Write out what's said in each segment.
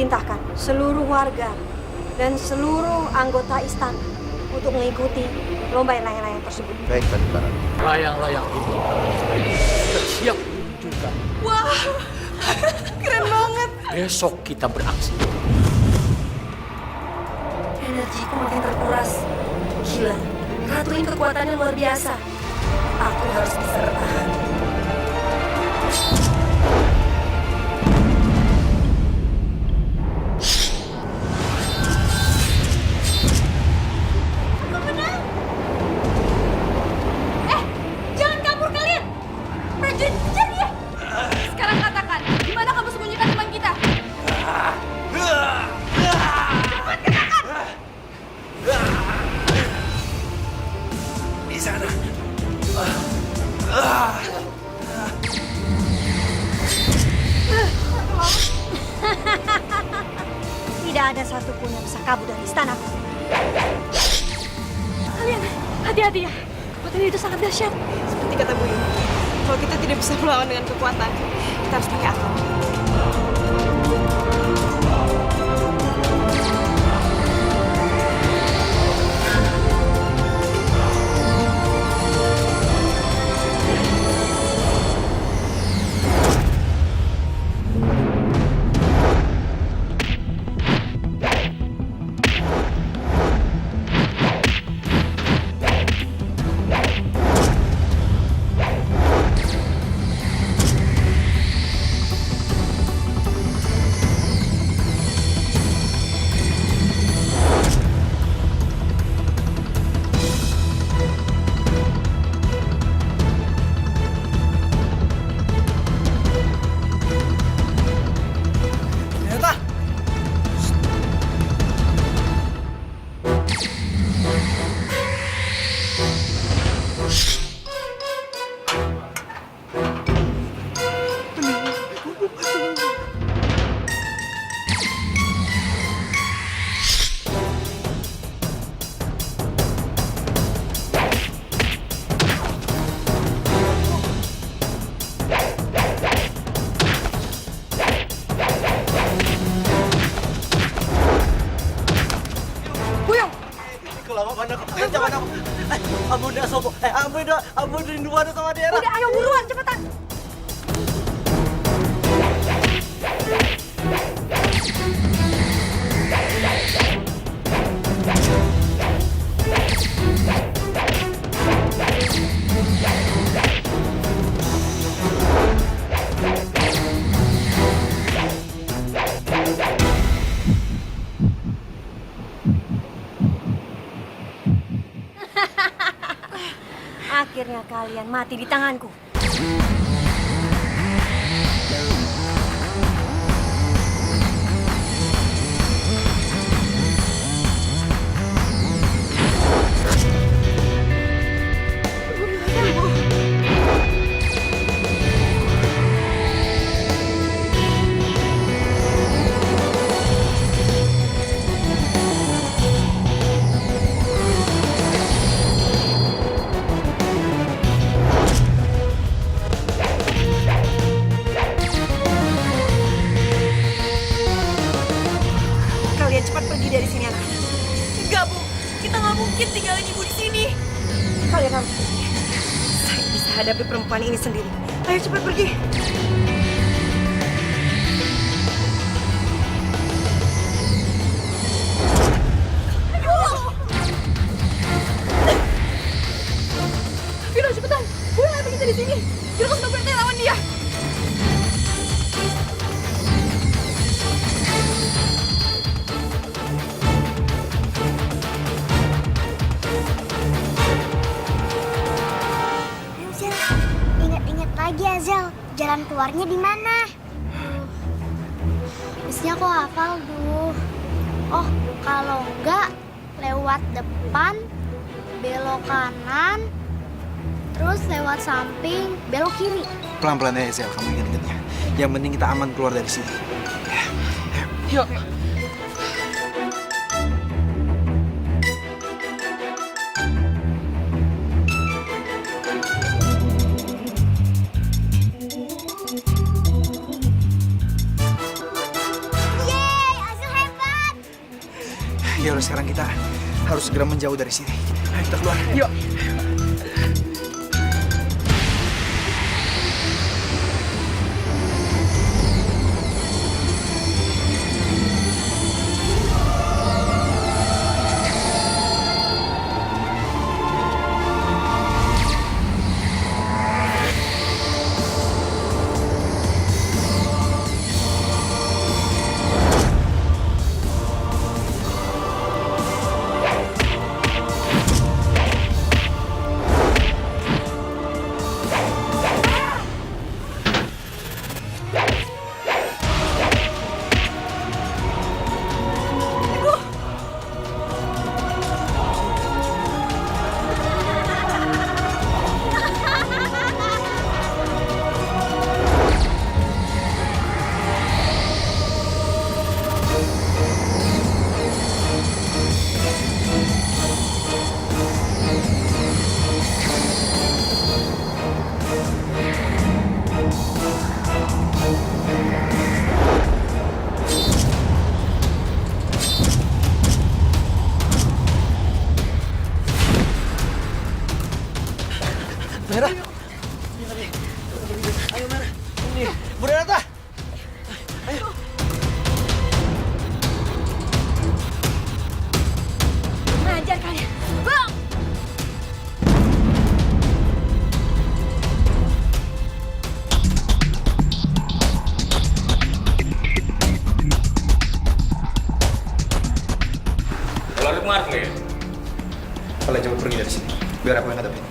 perintahkan seluruh warga dan seluruh anggota istana untuk mengikuti lomba layang-layang tersebut. Baik, Adipati. Layang-layang ini sudah siap diluncurkan. Wah, keren banget. Besok kita beraksi. Energiku makin terkuras. Gila, ratu ini kekuatannya luar biasa. Aku harus bisa bertahan. Jangan kabur kalian. Prajurit, kejar dia. Sekarang katakan, di mana kamu sembunyikan teman kita? Di sana. Tidak ada satupun yang bisa kabur dari istanaku. Kalian, hati-hati ya. Kekuatan itu sangat dahsyat. Seperti kata Bu Yuni, kalau kita tidak bisa melawan dengan kekuatan, kita harus pakai akal. Ampun rinduan sama daerah. Udah, ayo buruan, cepetan. Akhirnya kalian mati di tanganku. Kalian cepat pergi dari sini, anak-anak. Enggak, Bu. Kita nggak mungkin tinggalin ibu di sini. Kalian harus pergi. Saya bisa hadapi perempuan ini sendiri. Ayo cepat pergi. Vino, cepetan. Gue nggak kita di sini. Kita harus berhenti lawan dia. Azel, ingat-ingat lagi Azel, jalan keluarnya di mana? Biasanya aku hafal tuh. Oh, kalau enggak lewat depan, belok kanan, terus lewat samping, belok kiri. Pelan-pelan ya, Zel. Kamu ingat-ingatnya. Yang penting kita aman keluar dari sini. Yuk. Yeay, Ya udah, sekarang kita harus segera menjauh dari sini. Ayo kita keluar. Yuk. Merah. Ayo Merah. Ini, Bu Renata. Ayo. Ngajar kalian. Bang! Kalau kemana nih? Kalian coba pergi dari sini. Biar aku yang hadapin.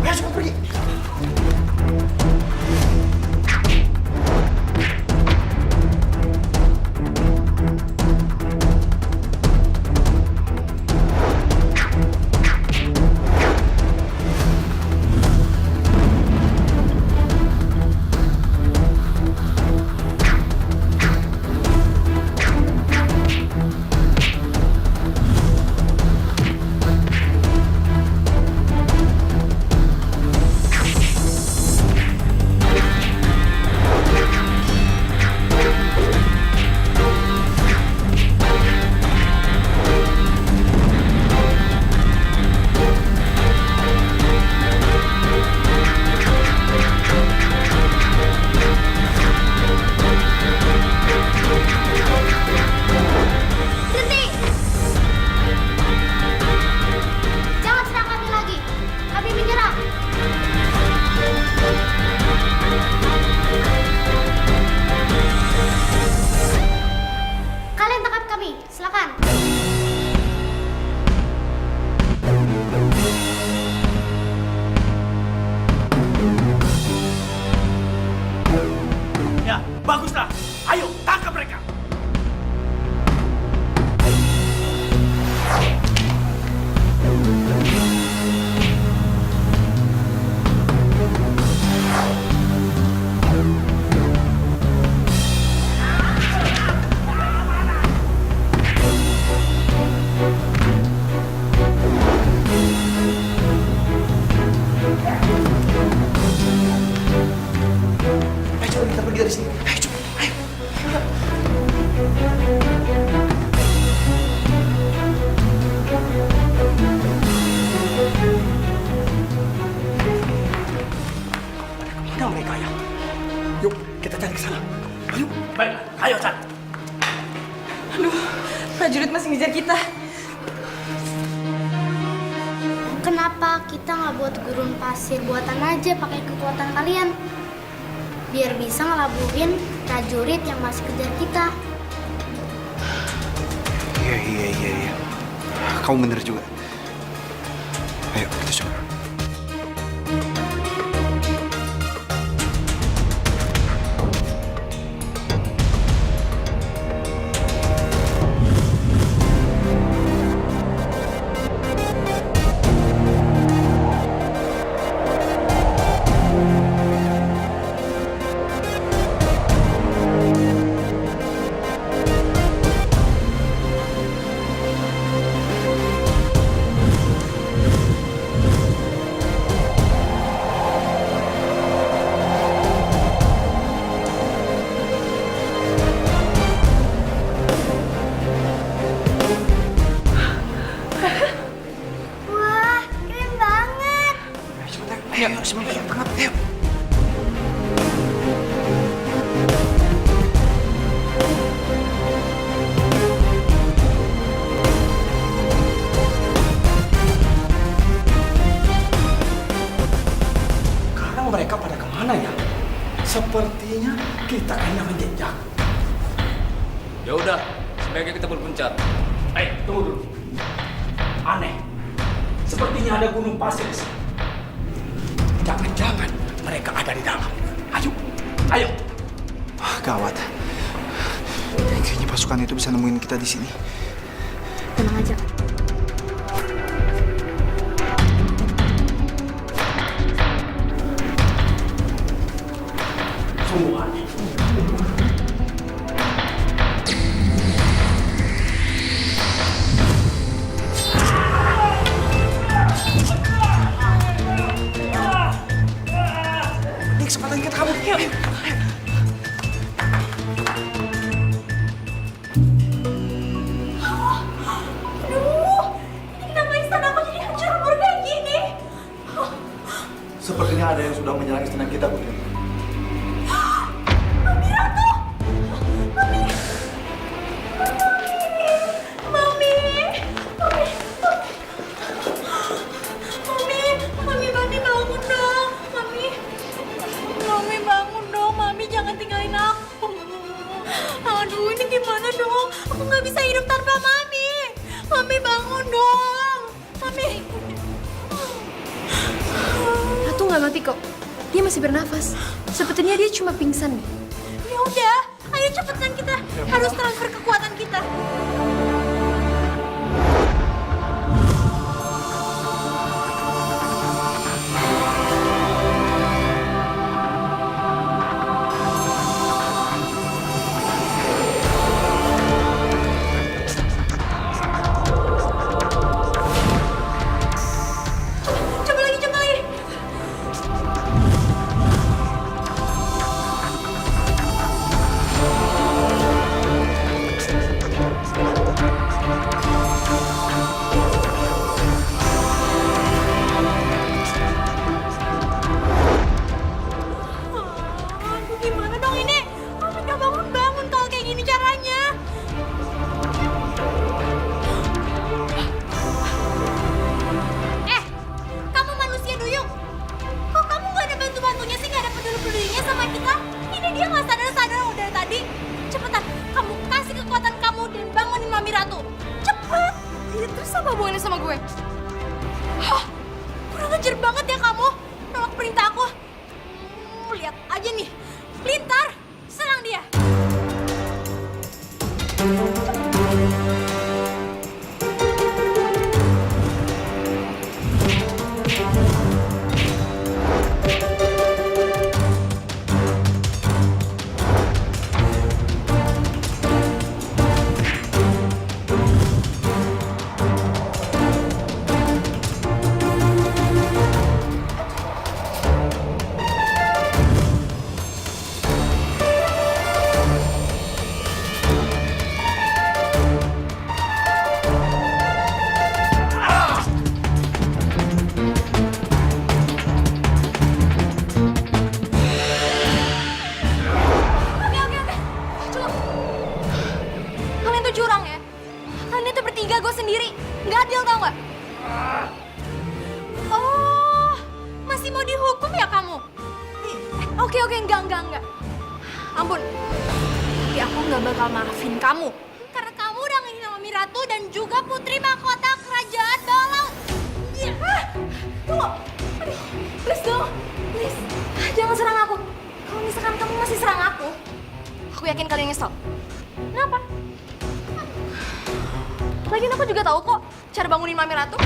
Ayo coba pergi. Berhenti! Jangan serang kami lagi. Kami menyerah. Kalian tangkap kami. Silakan. Ya, baguslah. Ayo, tangkap mereka. Ayo coba kita pergi dari sini. Ayo coba. Ayo. Mana mereka ya? Yuk, kita cari ke sana. Ayo. Baiklah, ayo Chan. Aduh, prajurit masih ngejar kita. Kenapa kita nggak buat gurun pasir buatan aja pakai kekuatan kalian? Biar bisa ngelabuhin prajurit yang masih kejar kita. Iya. Kamu bener juga. Ayo, kita coba. Ayo, sebelum kita tangkap, ayo. Sekarang mereka pada kemana ya? Sepertinya kita kehilangan jejak. Ya udah, sebaiknya kita berpencar. Tunggu dulu. Aneh. Sepertinya ada gunung pasir di sini. Jangan-jangan mereka ada di dalam. Ayo. Ayo. Gawat. Kayaknya pasukan itu bisa nemuin kita di sini. Tenang aja. Sungguh aneh. Ini kesempatan kita kabur. Ayo. Sepertinya ada yang sudah menyerang istana kita, Putri. Mami bangun dong, Mami jangan tinggalin aku. Aduh, ini gimana dong? Aku nggak bisa hidup tanpa Mami. Mami bangun dong, Mami. Ratu nggak mati kok. Dia masih bernafas. Sepertinya dia cuma pingsan nih. Ya udah, ayo cepetan kita harus transfer kekuatan kita. Coba lagi, coba lagi. Aduh, gimana dong ini? Mami nggak bangun-bangun kalau kayak gini caranya. Kamu manusia duyung. Kok kamu nggak ada bantu-bantunya sih, nggak ada peduli-pedulinya sama kita? Ini dia nggak sadar-sadar loh dari tadi. Cepetan, kamu kasih kekuatan kamu dan bangunin Mami Ratu. Cepet. Terus apa hubungannya sama gue? Hah, kurang ajar banget ya kamu. Nolak perintah aku. Lihat aja nih, Lintar, serang dia. Oke. Cukup. Kalian tuh curang ya. Kalian itu bertiga, gue sendiri. Nggak adil tau nggak? Oh, masih mau dihukum ya kamu? Oke, enggak. Ampun. Tapi aku nggak bakal maafin kamu. Karena kamu udah ngehina Mami Ratu dan juga Putri Mahkota Kerajaan Bawah Laut. Iya. Tunggu. Aduh, please dong. Please. Jangan serang aku. Kalau misalkan kamu masih serang aku yakin kalian nyesel. Kenapa? Lagian aku juga tahu kok cara bangunin Mami Ratu.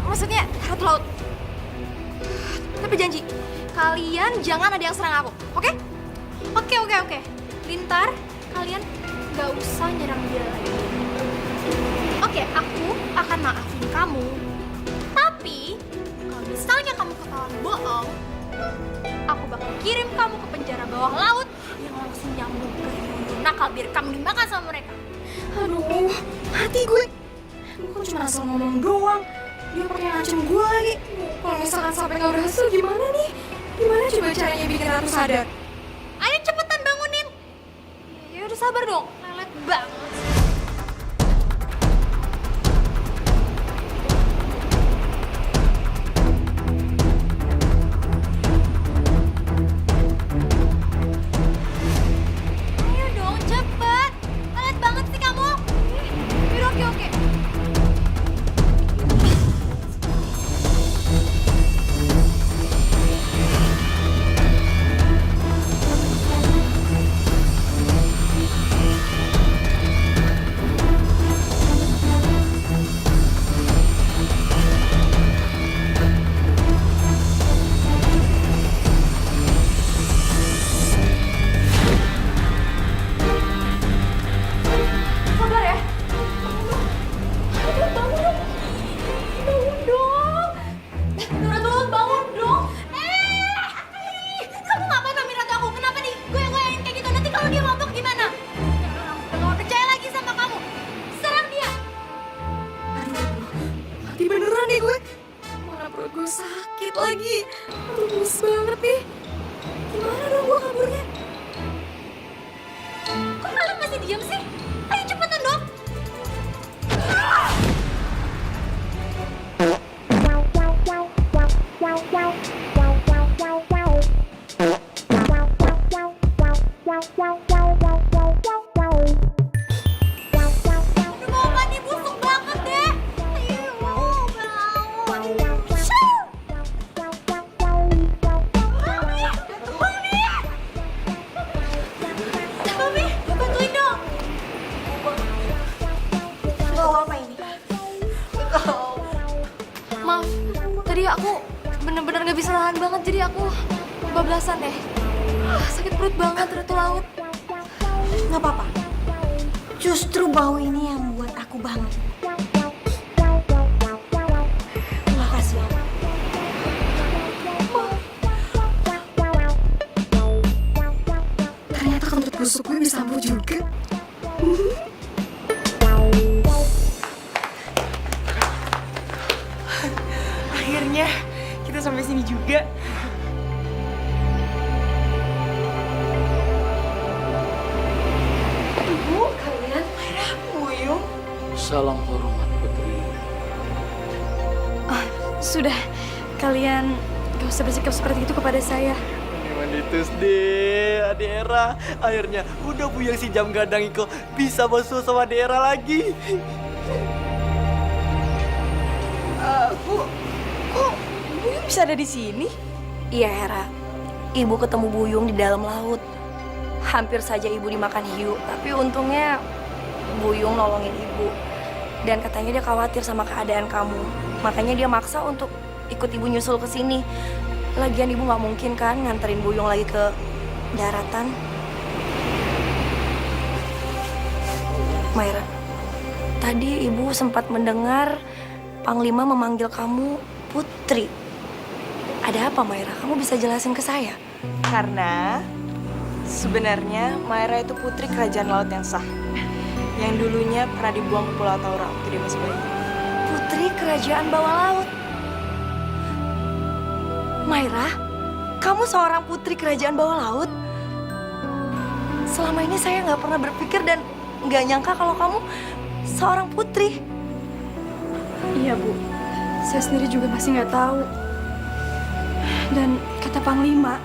Maksudnya Ratu Laut. Tapi janji, kalian jangan ada yang serang aku, oke? Oke. Lintar, kalian gak usah nyerang dia lagi. Oke, aku akan maafin kamu. Tapi, kalau misalnya kamu ketahuan bohong, aku bakal kirim kamu ke penjara bawah laut yang langsung nyambung ke Gunung Nakal biar kamu dimakan sama mereka. Aduh, hati gue. Gue kan cuma asal ngomong doang. Dia pakai ngancem gue lagi. Kalau misalkan sampai nggak berhasil gimana nih? Gimana coba caranya bikin Ratu sadar? Ayo cepetan bangunin. Ya udah sabar dong. Lelet banget. Ayo dong cepet. Lelet banget sih kamu. Yaudah oke. Sabar ya. Bangun dong. Ratu, bangun dong. Kamu ngapain mami Ratu aku? Kenapa nih goyang-goyangin kayak gitu? Nanti kalau dia mabuk gimana? Udah gak percaya lagi sama kamu. Serang dia. Mati beneran nih gue. Mana perut gue sakit lagi. Aduh, lemes banget nih. Gimana dong gue kaburnya? Kok kalian masih diam sih? Ayo cepetan dong. Udah mau apa nih? Busuk banget deh. Ayo, bau. Shoo. Mami, bantuin dong. Bawa apa ini? Maaf, tadi aku bener-bener gak bisa nahan banget, jadi aku bablasan deh. Sakit perut banget, Ratu Laut. Nggak apa-apa. Justru bau ini yang membuat aku bangun. Terima kasih ya. Ternyata kentut busuk gue bisa sembuh juga. Akhirnya kita sampai sini juga. Ibu, kalian merah Buyung. Salam hormat Putri. Sudah, kalian gak usah bersikap seperti itu kepada saya. Manitus deh, Ade Era. Akhirnya udah Buyung si jam gadang Iko bisa masuk sama Ade Era lagi. Bu, kok Buyung bisa ada di sini? Iya, Hera. Ibu ketemu Buyung di dalam laut. Hampir saja ibu dimakan hiu, tapi untungnya Buyung nolongin ibu. Dan katanya dia khawatir sama keadaan kamu. Makanya dia maksa untuk ikut ibu nyusul ke sini. Lagian ibu nggak mungkin kan nganterin Buyung lagi ke daratan. Mayra, tadi ibu sempat mendengar Panglima memanggil kamu Putri. Ada apa, Mayra? Kamu bisa jelasin ke saya? Karena sebenarnya Mayra itu putri kerajaan laut yang sah. Yang dulunya pernah dibuang ke Pulau Taura waktu dia masih bayi. Putri kerajaan bawah laut. Mayra, kamu seorang putri kerajaan bawah laut? Selama ini saya nggak pernah berpikir dan nggak nyangka kalau kamu seorang putri. Iya, Bu. Saya sendiri juga masih nggak tahu. Dan kata Panglima,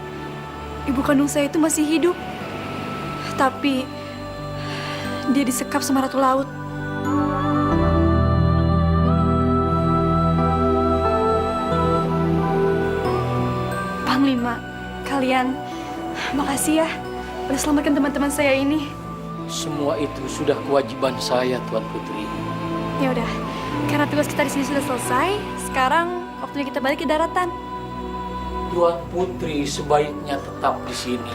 ibu kandung saya itu masih hidup. Tapi dia disekap sama Ratu Laut. Panglima, kalian makasih ya udah selamatkan teman-teman saya ini. Semua itu sudah kewajiban saya, Tuan Putri. Ya udah, karena tugas kita di sini sudah selesai, sekarang waktunya kita balik ke daratan. Tuan Putri sebaiknya tetap di sini.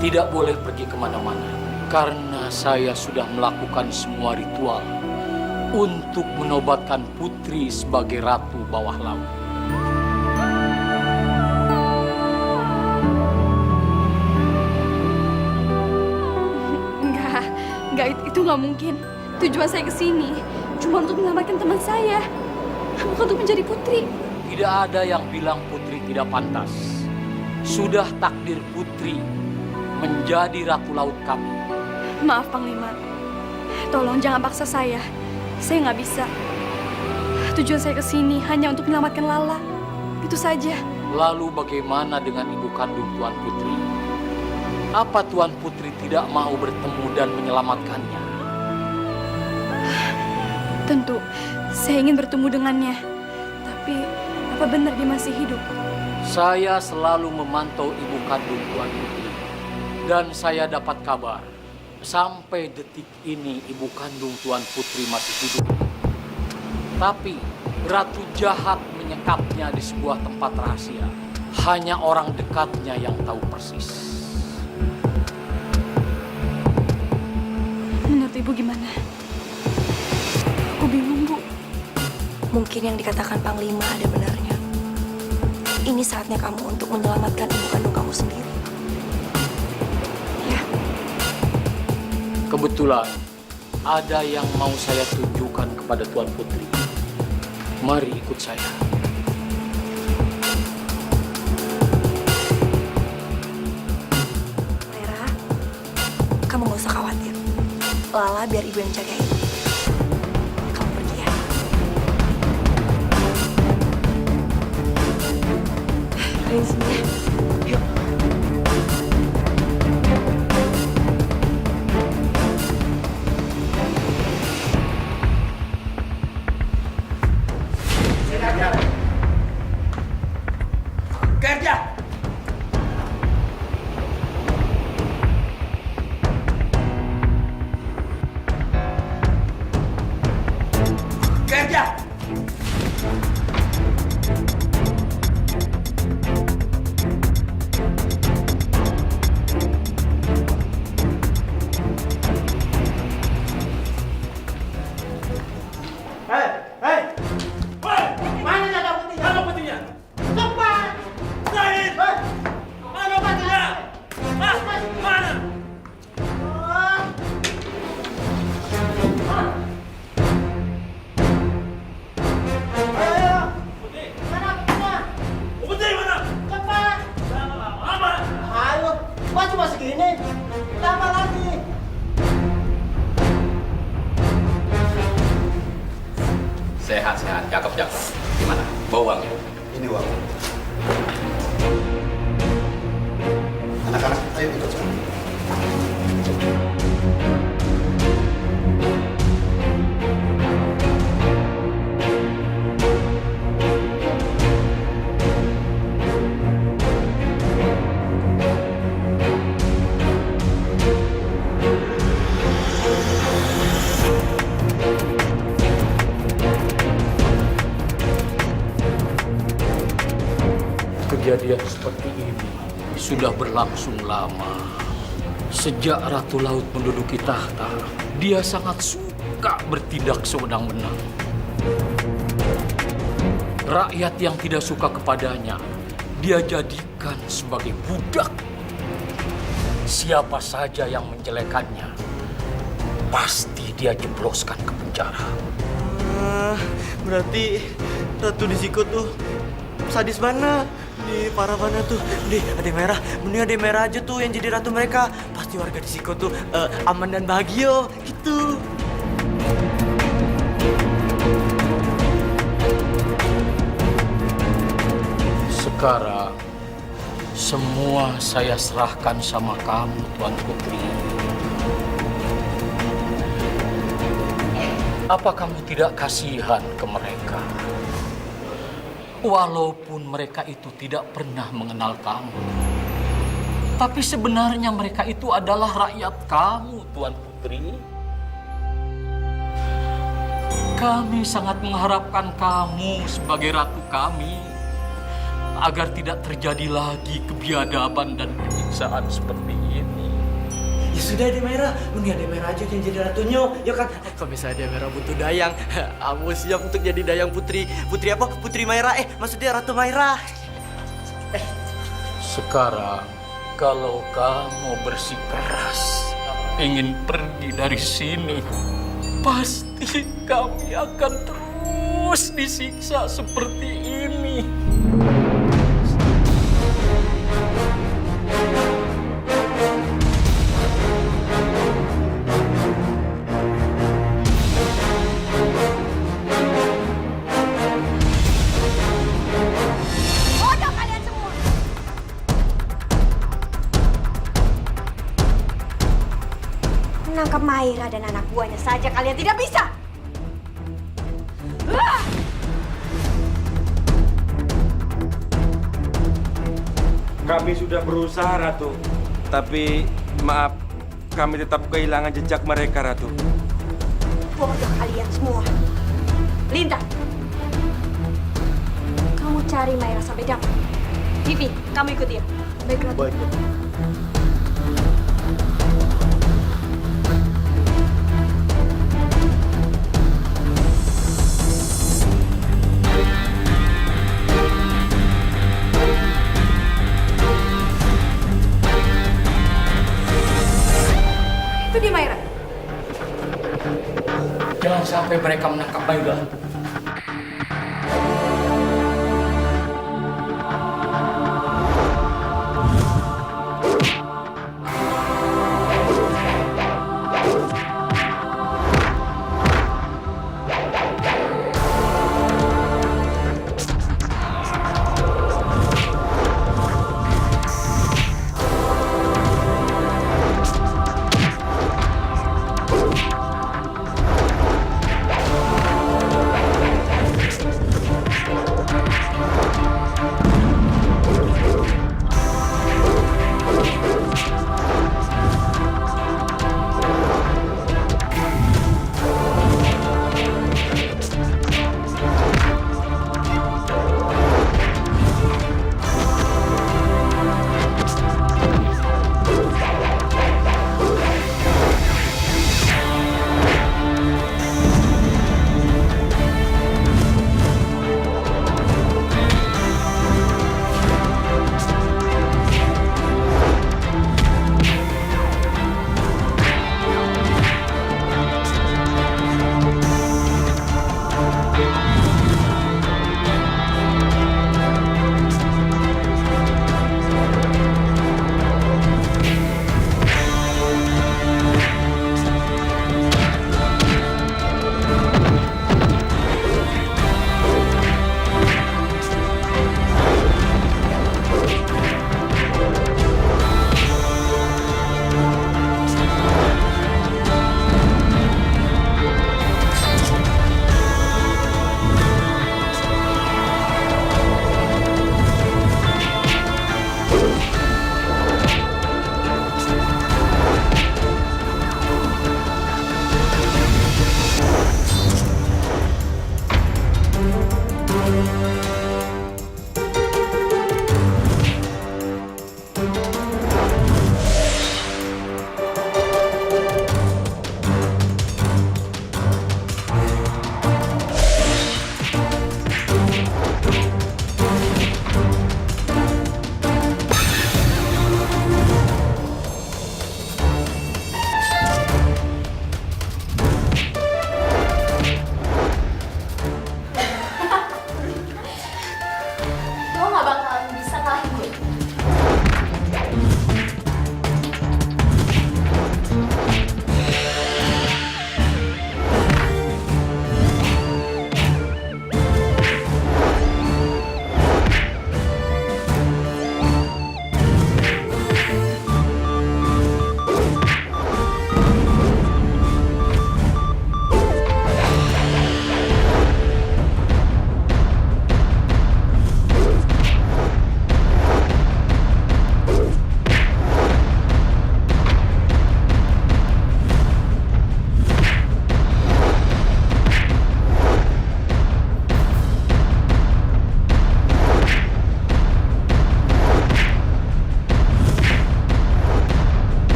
Tidak boleh pergi kemana-mana. Karena saya sudah melakukan semua ritual untuk menobatkan Putri sebagai Ratu Bawah Laut. Enggak, itu nggak mungkin. Tujuan saya ke sini cuma untuk menyelamatkan teman saya. bukan untuk menjadi putri. Tidak ada yang bilang putri tidak pantas. Sudah takdir putri menjadi ratu laut kami. Maaf Panglima, tolong jangan paksa saya. Saya nggak bisa. Tujuan saya ke sini hanya untuk menyelamatkan Lala. Itu saja. Lalu bagaimana dengan ibu kandung Tuan Putri? Apa Tuan Putri tidak mau bertemu dan menyelamatkannya? Tentu, saya ingin bertemu dengannya. Tapi, apa benar dia masih hidup? Saya selalu memantau ibu kandung Tuan Putri. Dan saya dapat kabar, sampai detik ini ibu kandung Tuan Putri masih hidup. Tapi, ratu jahat menyekapnya di sebuah tempat rahasia. Hanya orang dekatnya yang tahu persis. Menurut Ibu gimana? Aku bingung, Bu. Mungkin yang dikatakan Panglima ada benarnya. Ini saatnya kamu untuk menyelamatkan ibu kandung kamu sendiri. Ya. Kebetulan, ada yang mau saya tunjukkan kepada Tuan Putri. Mari ikut saya. Maira, kamu gak usah khawatir. Lala biar ibu yang jagain. Kamu pergi ya. Kalian sini ya. Yuk. Kerja! Kerja! Hei! Hei! Mana jaga putihnya? Mana putihnya? Cepat! Zahid! Mana putihnya? Mana? Ayo! Putih! Mana putihnya? Putih mana? Cepat! Lama! Ayo! Kok cuma segini? Tambah lagi! Sehat-sehat, cakep-cakep. Gimana? Bawa uangnya? Ini uang. Anak-anak, ayo ikut saya. Kejadian seperti ini sudah berlangsung lama. Sejak Ratu Laut menduduki tahta, dia sangat suka bertindak sewenang-wenang. Rakyat yang tidak suka kepadanya, dia jadikan sebagai budak. Siapa saja yang menjelekannya, pasti dia jebloskan ke penjara. Berarti Ratu di Siko tuh sadis mana? Di parah mana tuh? Di Ade Merah, mending Ade Merah aja tuh yang jadi ratu mereka. Pasti warga di Siko tuh aman dan bahagia gitu. Sekarang, semua saya serahkan sama kamu, Tuan Putri. Apa kamu tidak kasihan ke mereka? Walaupun mereka itu tidak pernah mengenal kamu. Tapi sebenarnya mereka itu adalah rakyat kamu, Tuan Putri. Kami sangat mengharapkan kamu sebagai ratu kami. Agar tidak terjadi lagi kebiadaban dan penyiksaan seperti ini. Ya sudah Ade Merah, mending Ade Merah aja yang jadi ratunya, ya kan? Kalau misalnya Ade Merah butuh dayang, kamu siap untuk jadi dayang putri. Putri apa? Putri Maira, maksudnya Ratu Maira. Sekarang, kalau kamu bersikeras ingin pergi dari sini, pasti kami akan terus harus disiksa seperti ini? Bodoh kalian semua. Menangkap Maira dan anak buahnya saja kalian tidak bisa. Kami sudah berusaha, Ratu. Tapi maaf, kami tetap kehilangan jejak mereka, Ratu. Bodoh kalian semua. Linda, kamu cari Maira sampai dapat. Vivi, kamu ikut dia. Baik, Ratu. Baik. Itu dia Maira. Jangan sampai mereka menangkap Maira.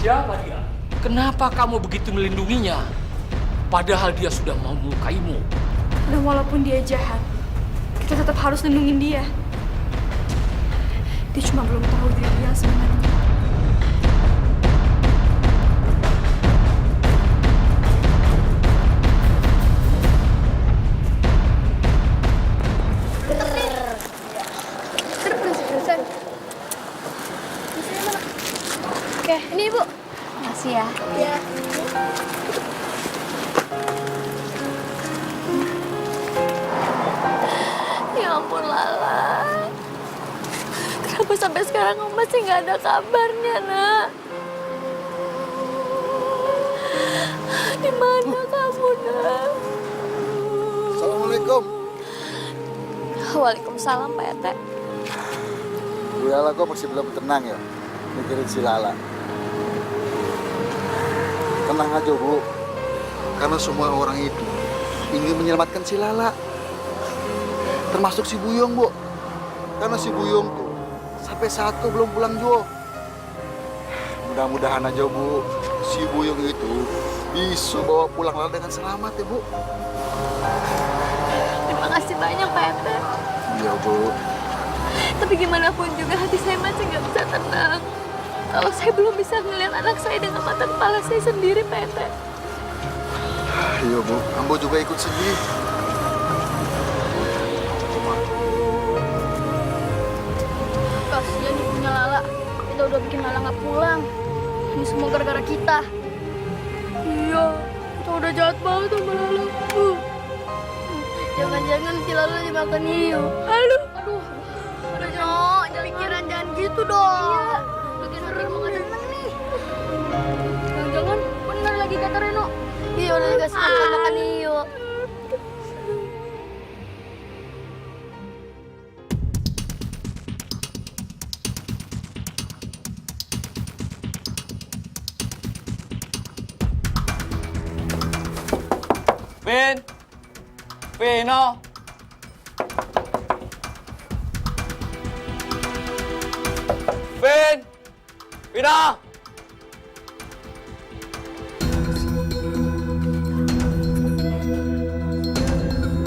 Siapa dia? Kenapa kamu begitu melindunginya? Padahal dia sudah mau melukaimu. Dan walaupun dia jahat, kita tetap harus lindungin dia. Dia cuma belum tahu diri dia sebenarnya. sampai sekarang kamu masih nggak ada kabarnya, nak. Di mana kamu, nak? Assalamualaikum. Waalaikumsalam, Pak RT. Bu Lala kok masih belum tenang ya? Mikirin si Lala. Tenang aja, Bu. Karena semua orang itu ingin menyelamatkan si Lala. Termasuk si Buyung, Bu. Karena si Buyung tuh sampai saat itu belum pulang juga. Mudah-mudahan aja, Bu, si Buyung itu bisa bawa pulang Lala dengan selamat ya, Bu. Terima kasih banyak, Pak RT. Iya, Bu. Tapi gimana pun juga hati saya masih nggak bisa tenang. Kalau saya belum bisa ngelihat anak saya dengan mata kepala saya sendiri, Pak RT. Iya, Bu. Ambo juga ikut sedih. Kasian ibunya Lala. Kita udah bikin Lala nggak pulang. Ini semua gara-gara kita. Iya, kita udah jahat banget sama Lala. Jangan-jangan si Lala dimakan hiu. Aduh. No, pikiran jangan gitu dong. Iya. Bikin Reno nggak seneng nih. Jangan-jangan benar lagi kata Reno. Iya udah dikasih makan hiu. Vin! Vino! Vin! Vino!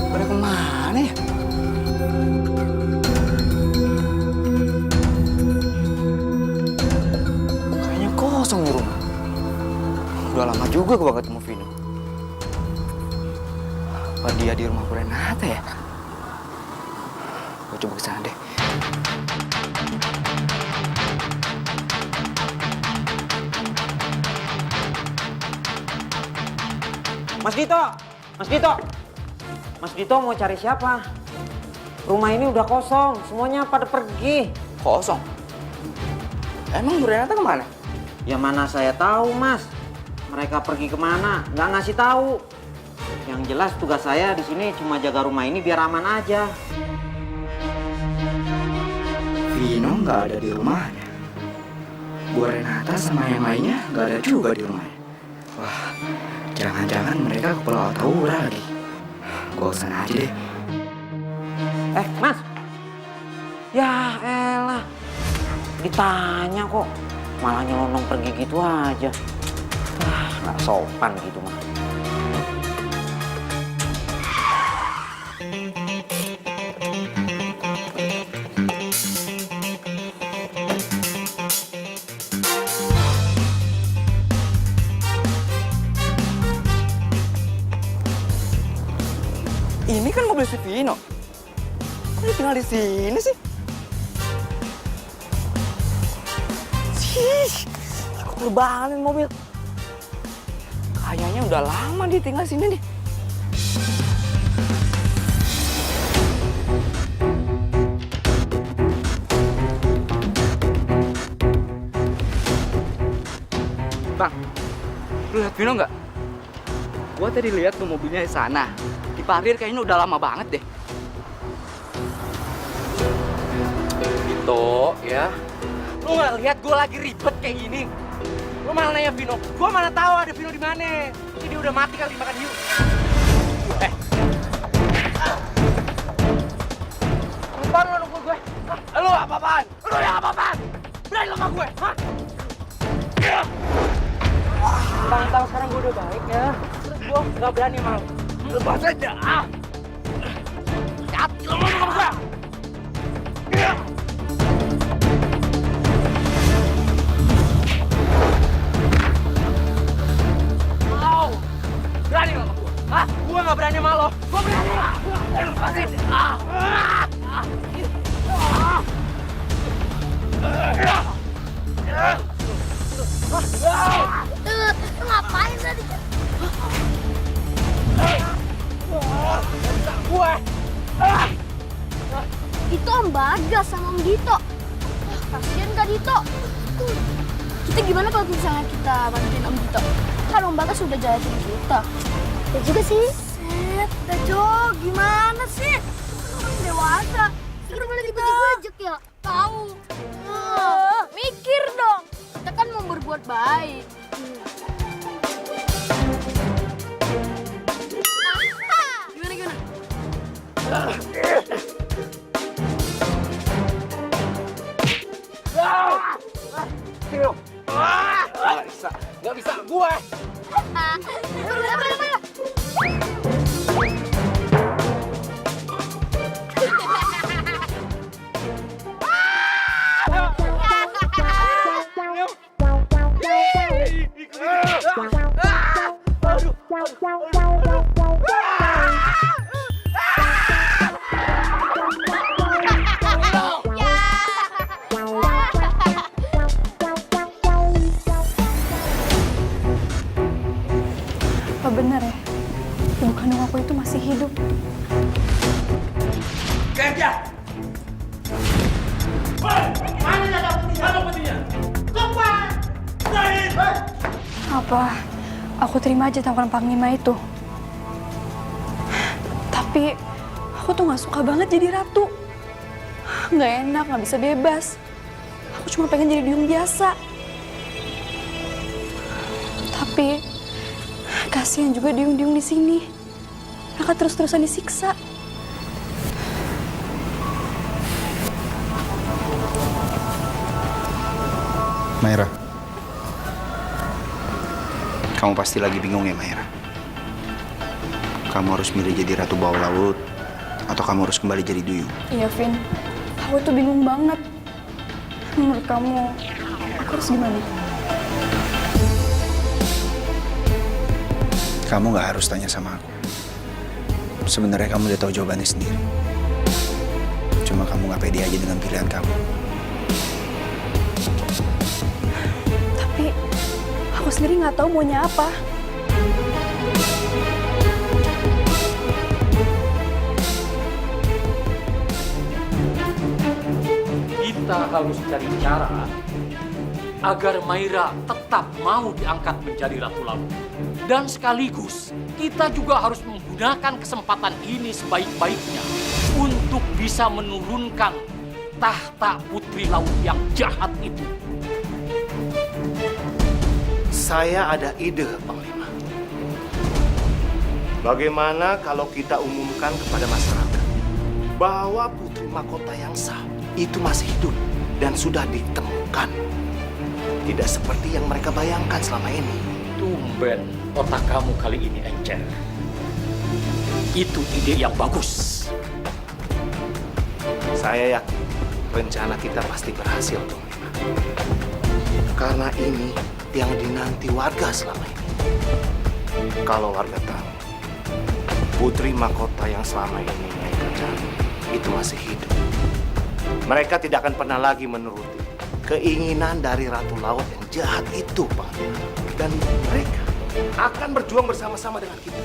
Pada kemana ya? Kayaknya kosong di rumah. Udah lama juga gue gak ketemu Vino. Apa dia di rumah Bu Renata ya? Gue coba kesana deh. Mas Dito! Mas Dito! Mas Dito mau cari siapa? Rumah ini udah kosong, semuanya pada pergi. Kosong? Emang Bu Renata kemana? Ya mana saya tahu, Mas. Mereka pergi kemana? Nggak ngasih tahu. Yang jelas tugas saya di sini cuma jaga rumah ini biar aman aja. Vino nggak ada di rumahnya. Bu Renata sama yang lainnya nggak ada juga di rumahnya. Wah, jangan-jangan mereka ke Pulau Taura lagi. Gua kesana aja deh. Mas. Ya elah. Ditanya kok. Malah nyelonong pergi gitu aja. Nggak sopan gitu mah. Ini kan mobil si Vino. Kok dia tinggal di sini sih? Sih, kok lebaran mobil. Kayaknya udah lama dia tinggal sini nih. Bang, lu lihat Vino nggak? Gua tadi lihat tuh mobilnya di sana. Di parkir kayaknya udah lama banget deh. Vito, ya. Lu nggak lihat gue lagi ribet kayak gini? Lu malah nanya Vino. Gue mana tahu ada Vino di mana. Ini dia udah mati kali makan hiu. Apaan lu nunggu gue? Hah? Lu apa-apaan? Lu yang apa-apaan? Berani lu sama gue? Hah? Tentang sekarang gue udah baik ya. Terus gue nggak berani sama lu. Lepas aja. Hati lu ngomong sama gue. Berani lo sama gue? Hah? Gue gak berani sama lo. Gue berani. Lepasin. Ngapain tadi? Gue. Itu Om Bagas sama Om Dito. Kasian Kak Dito. Kita gimana kalau misalnya kita bantuin Om Dito? Kan Om Bagas sudah jahatin kita. Ya juga sih. Set, Tejo, gimana sih? Orang dewasa. Kita boleh tiba-tiba ajak ya? Tahu. Mikir dong. Kita kan mau berbuat baik. Gimana? Nggak bisa, gue. Apa benar ya? Ibu kandung aku itu masih hidup. Kerja! Mana ada putihnya? Mana putihnya? Kapan? Zahid! Apa? Aku terima aja tawaran Panglima itu. Tapi aku tuh nggak suka banget jadi ratu. Nggak enak, nggak bisa bebas. Aku cuma pengen jadi duyung biasa. Tapi kasihan juga duyung-duyung di sini. Mereka terus-terusan disiksa. Maira, kamu pasti lagi bingung ya, Maira? Kamu harus milih jadi ratu bawah laut, atau kamu harus kembali jadi duyung? Iya, Vin. Aku tuh bingung banget. Menurut kamu, aku harus gimana? Kamu nggak harus tanya sama aku. Sebenarnya kamu udah tahu jawabannya sendiri. Cuma kamu nggak pede aja dengan pilihan kamu. Tapi aku sendiri nggak tahu maunya apa. Kita harus cari cara agar Maira tetap mau diangkat menjadi Ratu Laut. Dan sekaligus kita juga harus menggunakan kesempatan ini sebaik-baiknya untuk bisa menurunkan tahta Putri Laut yang jahat itu. Saya ada ide, Panglima. Bagaimana kalau kita umumkan kepada masyarakat bahwa Putri Mahkota yang sah itu masih hidup dan sudah ditemukan. Tidak seperti yang mereka bayangkan selama ini. Tumben otak kamu kali ini encer. Itu ide yang bagus. Saya yakin rencana kita pasti berhasil, Panglima. Karena ini yang dinanti warga selama ini. Kalau warga tahu Putri Mahkota yang selama ini mereka cari itu masih hidup, mereka tidak akan pernah lagi menuruti keinginan dari Ratu Laut yang jahat itu, Panglima. Dan mereka akan berjuang bersama-sama dengan kita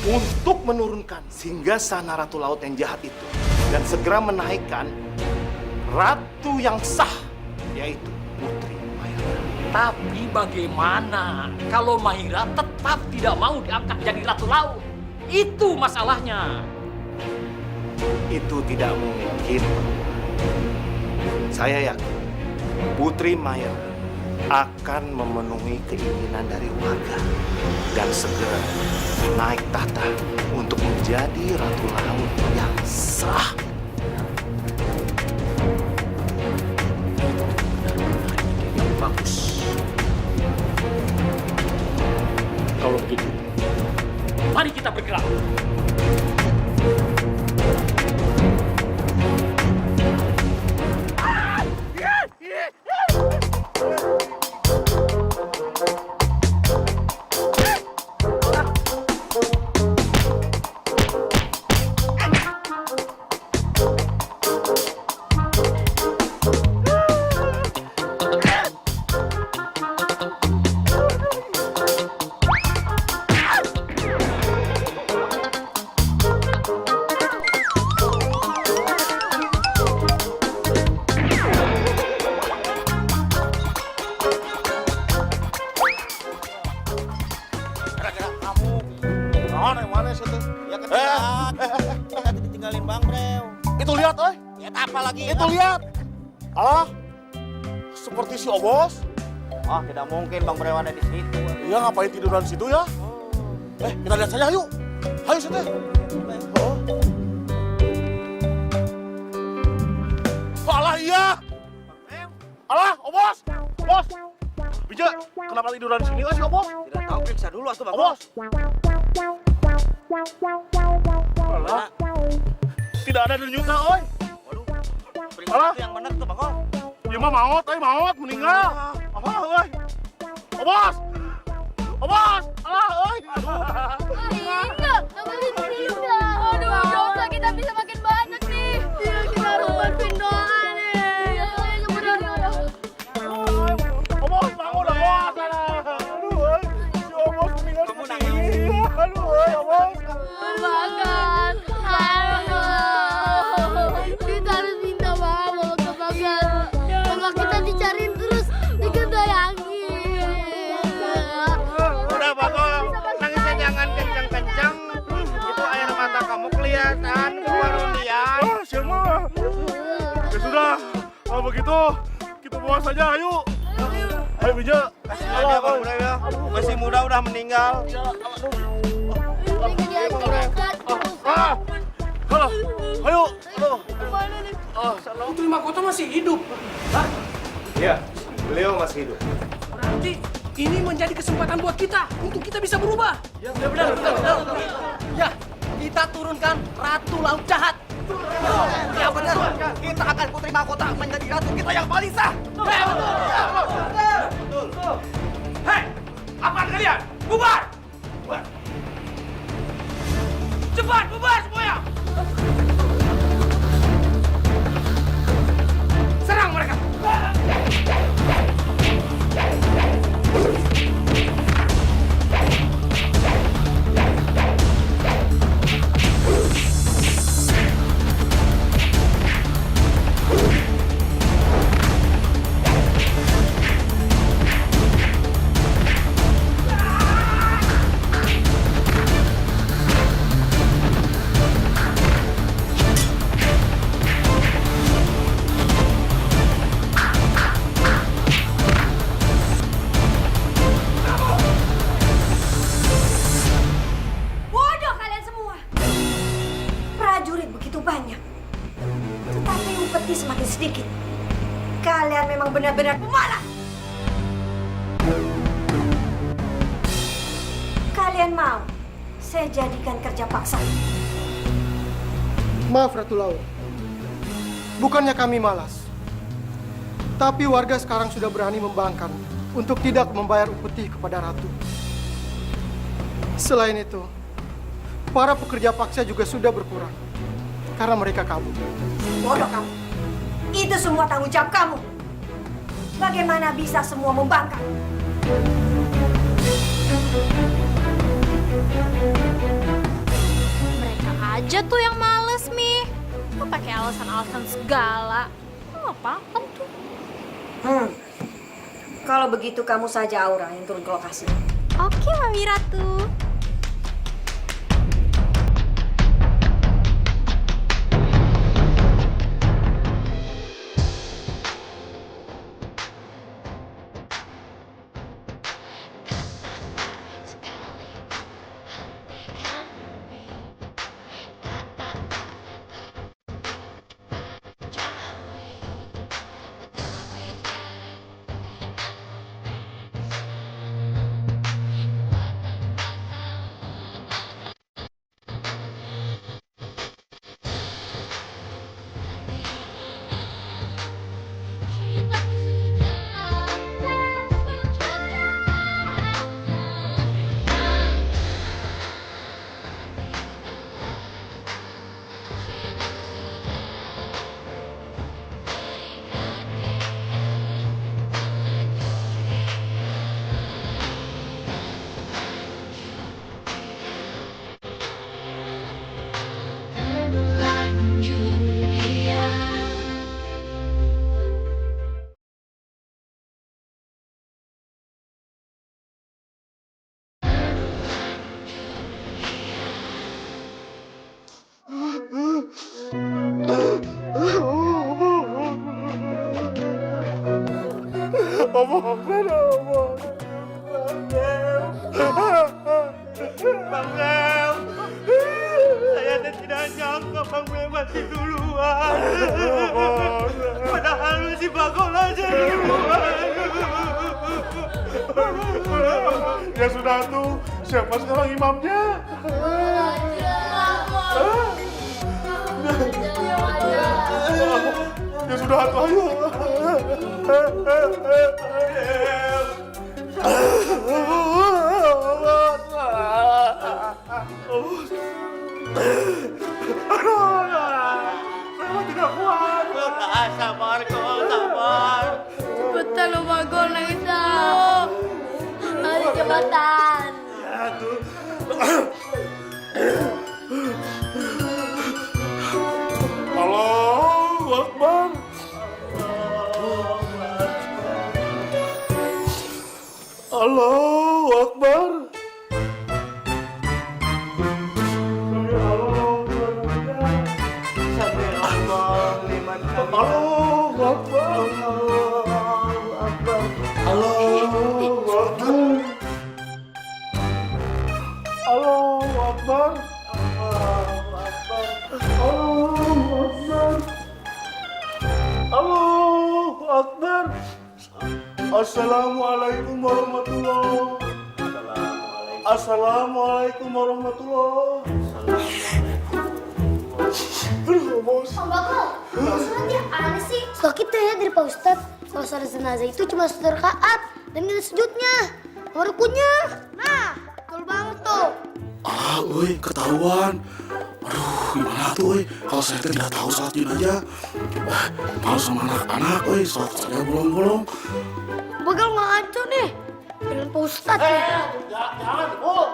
untuk menurunkan singgasana Ratu Laut yang jahat itu dan segera menaikkan Ratu yang sah, yaitu Putri Maira. Tapi bagaimana kalau Maira tetap tidak mau diangkat jadi Ratu Laut? Itu masalahnya. Itu tidak mungkin. Saya yakin Putri Maira akan memenuhi keinginan dari warga dan segera naik tahta untuk menjadi Ratu Laut yang sah. Bagus. Kalau begitu, mari kita bergerak. Mana yang mana situ? Ya kan ditinggalin Bang Brew. Itu lihat, Ya apa lagi? Itu lihat. Alah, seperti si Obos. Oh, tidak mungkin Bang Brew ada di situ. Iya, ngapain tiduran di situ ya? Kita lihat saja, yuk. Ayo, situ. Alah, iya. Alah, Obos. Bos. Bija, kenapa tiduran di sini si Obos? Tidak tahu, periksa dulu atuh Bang. Obos. Alah. Tidak ada denyutnya, oi. Periksa yang benar tuh Bang. Ya mah maut, meninggal. Apa, oi? Obos. Obos. Alah, oi. Enggak boleh meninggal. Aduh, dosa kita bisa makin banyak nih. Iya, kita harus bantuin doa nih. Iya, sebenarnya. Obos, bangun, Obos. Aduh, oi. Si Obos meninggal di sini. Aduh, oi, Obos. Bagas. Kita harus minta maaf sama ke Bagas. Bapak kita dicariin terus digedayangin. Udah, Bagol. Nangisnya jangan kencang-kencang. Itu air mata kamu kelihatan keluar undian. Siapa? Ya sudah, kalau begitu kita bawa saja, ayo. Ayo, Bija. Kasih aja Bang Brew ya. Masih muda udah meninggal. Halo, ayo. Putri Mahkota masih hidup. Iya, beliau masih hidup. Berarti ini menjadi kesempatan buat kita untuk kita bisa berubah. Ya benar. Ya, kita turunkan Ratu Laut Jahat. Ya benar. Kita akan Putri Mahkota menjadi ratu kita yang paling sah. Betul. Hei, apaan kalian? Bubar! Cepat, bubar semuanya! Serang mereka! Bodoh kalian semua. Prajurit begitu banyak, tetapi upeti semakin sedikit. Kalian memang benar-benar pemalas. Kalian mau saya jadikan kerja paksa? Maaf Ratu Laut, bukannya kami malas, tapi warga sekarang sudah berani membangkang untuk tidak membayar upeti kepada Ratu. Selain itu, para pekerja paksa juga sudah berkurang karena mereka kabur. Bodoh kamu. Itu semua tanggung jawab kamu. Bagaimana bisa semua membangkang? Mereka aja tuh yang males, Mi. Kok pakai alasan-alasan segala? Kok nggak paham tuh? Kalau begitu kamu saja Aura yang turun ke lokasi. Oke, Mami Ratu. Bang Mel. Saya tidak nyangka Bang Mel mati duluan. Padahal si Bagol aja duluan. Ya sudah tuh, siapa sekarang imamnya? Ya sudah tuh, ayo. Saya tidak kuat. Sabar kok, sabar. Cepetan lo Bagol, nangis lo. Ayo cepetan. Allahu Akbar. Allahu Akbar. Allahu Akbar. Allahu Akbar. Allahu Akbar. Allahu Akbar. Allahu Akbar. Assalamualaikum warahmatullahi. Assalamualaikum warahmatullahi. Bos. Om Bagol, maksudnya aneh sih. Setelah kita ya dari Pak Ustadz, kalau salat jenazah itu cuma 1 rakaat dan gak ada sujudnya, sama rukunya. Nah, betul banget tuh. Ah, woi, ketahuan. Aduh, gimana tuh, woi? Kalau saya tidak tahu salat jenazah. Malu sama anak-anak, woi. Salat saya bolong-bolong. Bagol ngaco nih dengan Pak Ustadz nih. Jangan, Bu.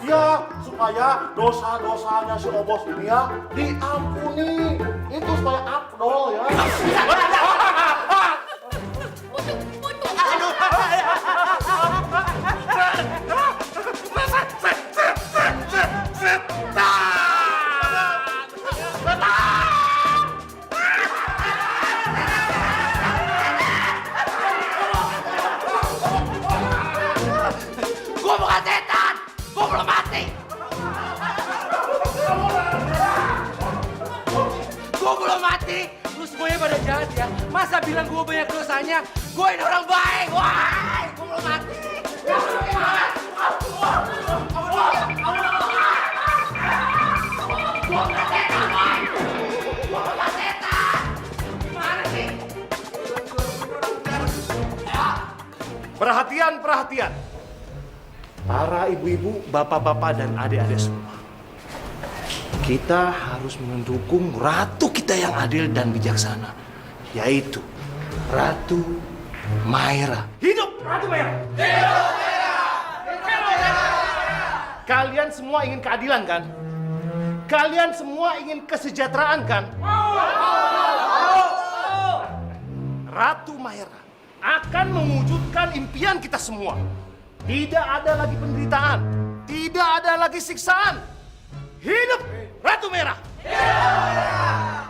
Ya, supaya dosa-dosanya si Obos ini ya diampuni. Itu supaya afdol ya. Gua bukan setan, gua belum mati. Gua belum mati. Lu semuanya pada jahat ya. Masa bilang gua banyak dosanya? Gua ini orang baik. Wah, gua belum mati. Perhatian, perhatian. Para ibu-ibu, bapak-bapak, dan adik-adik semua. Kita harus mendukung ratu kita yang adil dan bijaksana, yaitu Ratu Maira. Hidup Ratu Maira! Hidup Maira! Kalian semua ingin keadilan kan? Kalian semua ingin kesejahteraan kan? Ratu Maira akan mewujudkan impian kita semua. Tidak ada lagi penderitaan, tidak ada lagi siksaan. Hidup Ratu Merah!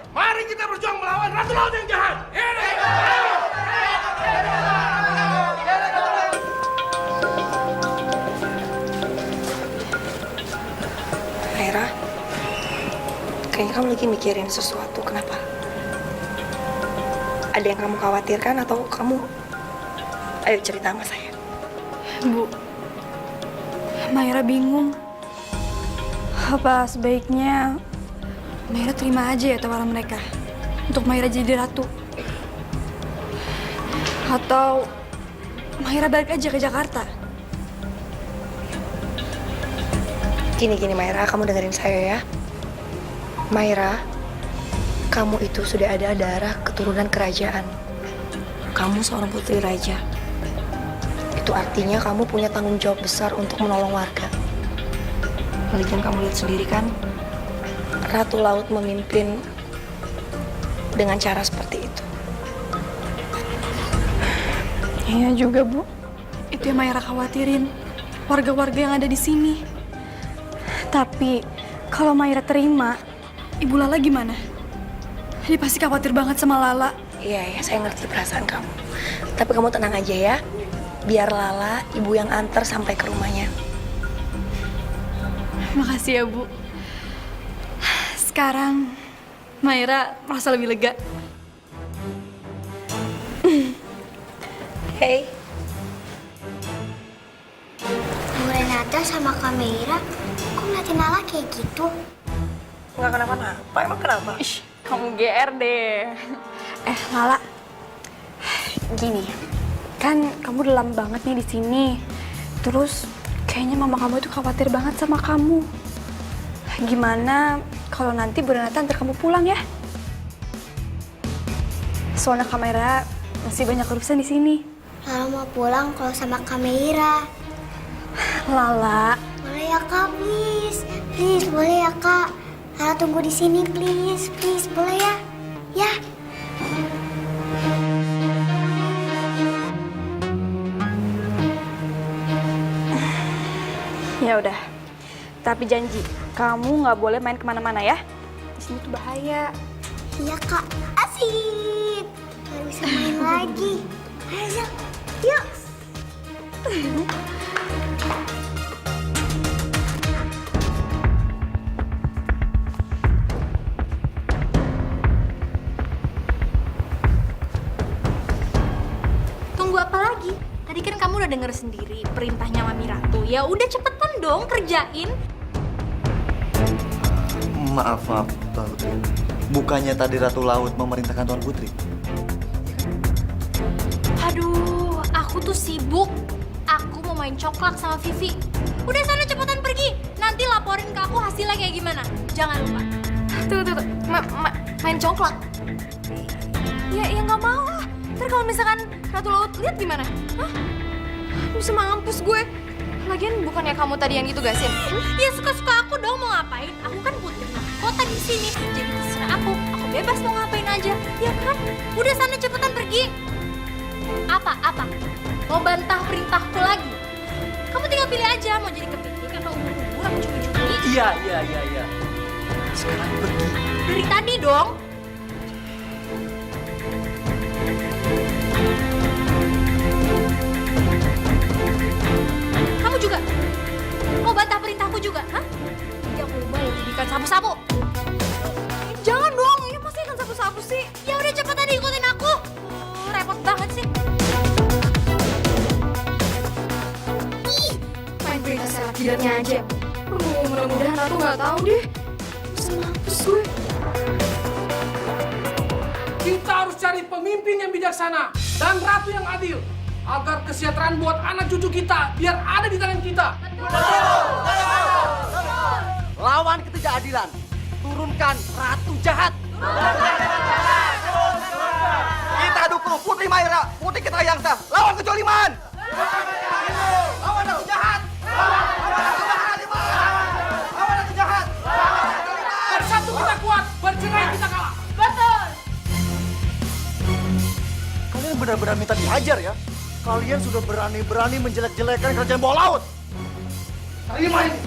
Mari kita berjuang melawan Ratu Laut yang jahat! Maira, kayaknya kamu lagi mikirin sesuatu. Kenapa? Ada yang kamu khawatirkan atau kamu... Ayo cerita sama saya. Bu, Maira bingung. Apa sebaiknya Maira terima aja ya tawaran mereka untuk Maira jadi ratu? Atau Maira balik aja ke Jakarta? Gini Maira, kamu dengerin saya ya. Maira, kamu itu sudah ada darah keturunan kerajaan. Kamu seorang putri raja. Itu artinya kamu punya tanggung jawab besar untuk menolong warga. Lagian kamu lihat sendiri kan, Ratu Laut memimpin dengan cara seperti itu. Iya juga, Bu. Itu yang Maira khawatirin. Warga-warga yang ada di sini. Tapi kalau Maira terima, Ibu Lala gimana? Dia pasti khawatir banget sama Lala. Iya, saya ngerti perasaan kamu. Tapi kamu tenang aja ya. Biar Lala, ibu yang antar sampai ke rumahnya. Makasih ya, Bu. Sekarang Mayra merasa lebih lega. Hey. Bu Renata sama Kak Mayra kok ngeliatin Lala kayak gitu? Nggak kenapa-napa, emang kenapa? Ih, kamu GR deh. Lala. Gini, kan kamu udah lama banget nih di sini. Terus kayaknya mama kamu itu khawatir banget sama kamu. Gimana kalau nanti Bu Renata antar kamu pulang ya? Soalnya Kak Mayra masih banyak urusan di sini. Lala mau pulang kalau sama Kak Mayra. Lala. Boleh ya Kak, please. Please, boleh ya Kak. Lala tunggu di sini, please. Please, boleh ya? Ya. Ya udah. Tapi janji, kamu nggak boleh main kemana-mana ya. Di sini tuh bahaya. Iya Kak, asik. Baru bisa main lagi. Ayo, yuk. Tunggu apa lagi? Tadi kan kamu udah denger sendiri perintahnya Mami Ratu. Ya udah cepetan dong kerjain. Maaf, Tuan Putri. Bukannya tadi Ratu Laut memerintahkan Tuan Putri? Aduh, aku tuh sibuk. Aku mau main coklat sama Vivi. Udah sana cepetan pergi. Nanti laporin ke aku hasilnya kayak gimana. Jangan lupa. Tuh. Main coklat. Ya nggak mau lah. Ntar kalau misalkan Ratu Laut lihat gimana? Hah? Bisa mampus gue. Lagian bukannya kamu tadi yang gitu gasin? Ya suka-suka aku dong mau ngapain. Aku kan putri kota di sini. Jadi terserah aku bebas mau ngapain aja. Ya kan? Udah sana cepetan pergi. Apa? Mau bantah perintahku lagi? Kamu tinggal pilih aja mau jadi kepiting atau ubur-ubur atau cumi-cumi. Iya. Sekarang pergi. Dari tadi dong. Kamu juga? Mau bantah perintahku juga? Hah? Nanti aku ubah lo jadi ikan sapu-sapu. Jangan dong, ini pasti ikan sapu-sapu sih. Ya udah cepetan ikutin aku. Repot banget sih. Ih, main perintah selak jidatnya aja. Mudah-mudahan Ratu nggak tahu deh. Bisa mampus gue. Kita harus cari pemimpin yang bijaksana dan ratu yang adil agar kesejahteraan buat anak cucu kita biar ada di tangan kita. Lawan ketidakadilan. Turunkan ratu jahat. Kita dukung Putri Mayra, Putri kita yang sah. Lawan kejoliman. Lawan ratu jahat. Lawan ratu jahat. Bersatu kita kuat, bercerai kita kalah. Betul. Kalian benar-benar minta dihajar ya? Kalian sudah berani-berani menjelek-jelekan kerajaan bawah laut. Terima ini.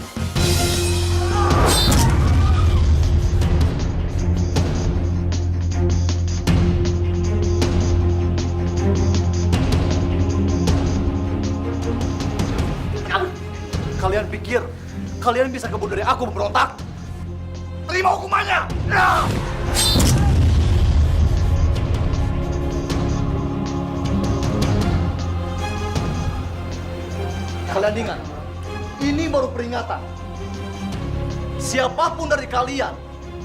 Kalian pikir kalian bisa kabur dari aku memberontak? Terima hukumannya! Nah! Kalian ingat, ini baru peringatan. Siapapun dari kalian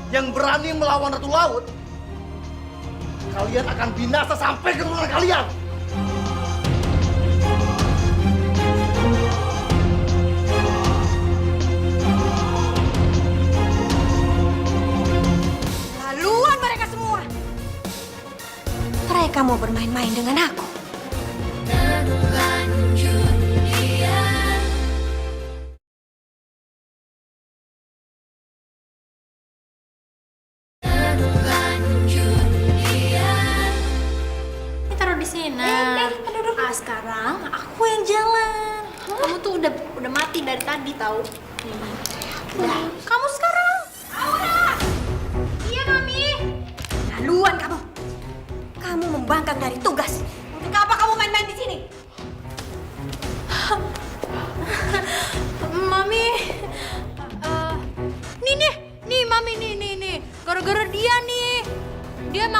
yang berani melawan Ratu Laut, kalian akan binasa sampai keturunan kalian. Laluan mereka semua. Mereka mau bermain-main dengan aku. Sekarang aku yang jalan. Kamu tuh udah mati dari tadi tahu. Udah. Kamu sekarang. Aura. Iya Mami. Laluan kamu. Kamu membangkang dari tugas. Untuk apa kamu main-main di sini? Mami,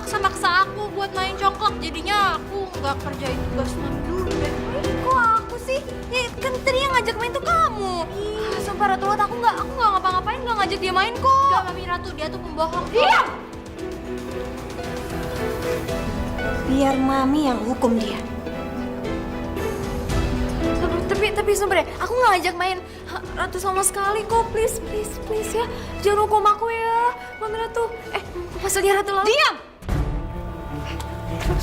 maksa-maksa aku buat main congklak. Jadinya aku nggak kerjain tugas mami dulu deh. Kok aku sih? Ya kan tadi yang ngajak main tuh kamu. Ih, sumpah Ratu Laut, aku nggak ngapa-ngapain, nggak ngajak dia main kok. Nggak, Mami Ratu, dia tuh pembohong. Diam! Biar Mami yang hukum dia. Tapi sumpah deh, aku nggak ngajak main Ratu sama sekali kok. Please ya, jangan hukum aku ya, Mami Ratu. Maksudnya Ratu Laut. Diam!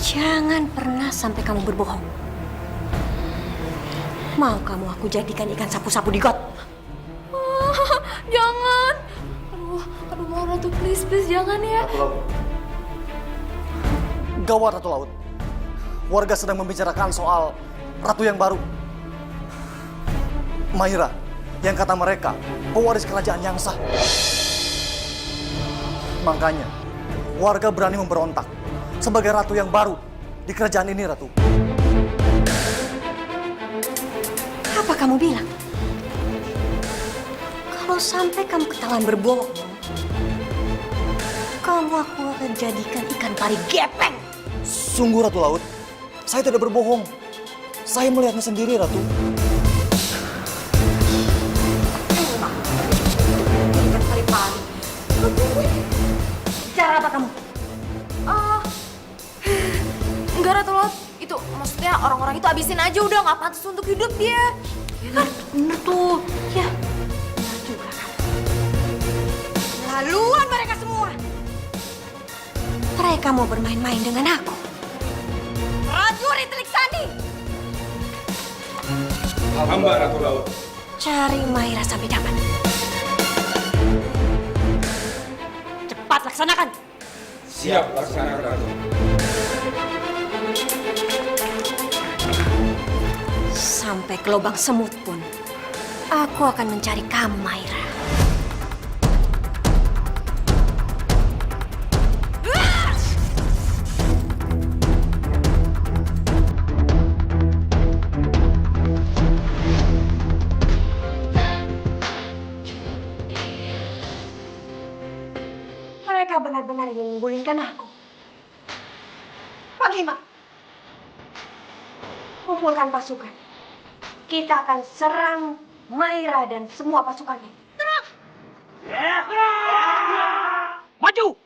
Jangan pernah sampai kamu berbohong. Mau kamu aku jadikan ikan sapu-sapu di got? Jangan. Aduh mau Ratu, please jangan ya. Gawat Ratu Laut. Warga sedang membicarakan soal ratu yang baru. Maira, yang kata mereka pewaris kerajaan yang sah. Makanya, warga berani memberontak sebagai ratu yang baru di kerajaan ini, Ratu. Apa kamu bilang? Kalau sampai kamu ketahuan berbohong, kamu aku akan jadikan ikan pari gepeng. Sungguh Ratu Laut, saya tidak berbohong. Saya melihatnya sendiri, Ratu. Ikan pari-pari. Cara apa kamu? Enggak Ratu Laut, itu maksudnya orang-orang itu abisin aja, udah nggak pantas untuk hidup dia. Ya kan? Bener tuh, ya. Bener juga kan. Laluan mereka semua. Mereka mau bermain-main dengan aku. Prajurit Telik Sandi. Hamba Ratu Laut. Cari Maira sampai dapat. Cepat laksanakan. Siap laksanakan Ratu. Sampai ke lubang semut pun, aku akan mencari kamu, Maira. Mereka benar-benar ingin menggulingkan aku. Panglima, kumpulkan pasukan. Kita akan serang Maira dan semua pasukannya. Terang! Maju!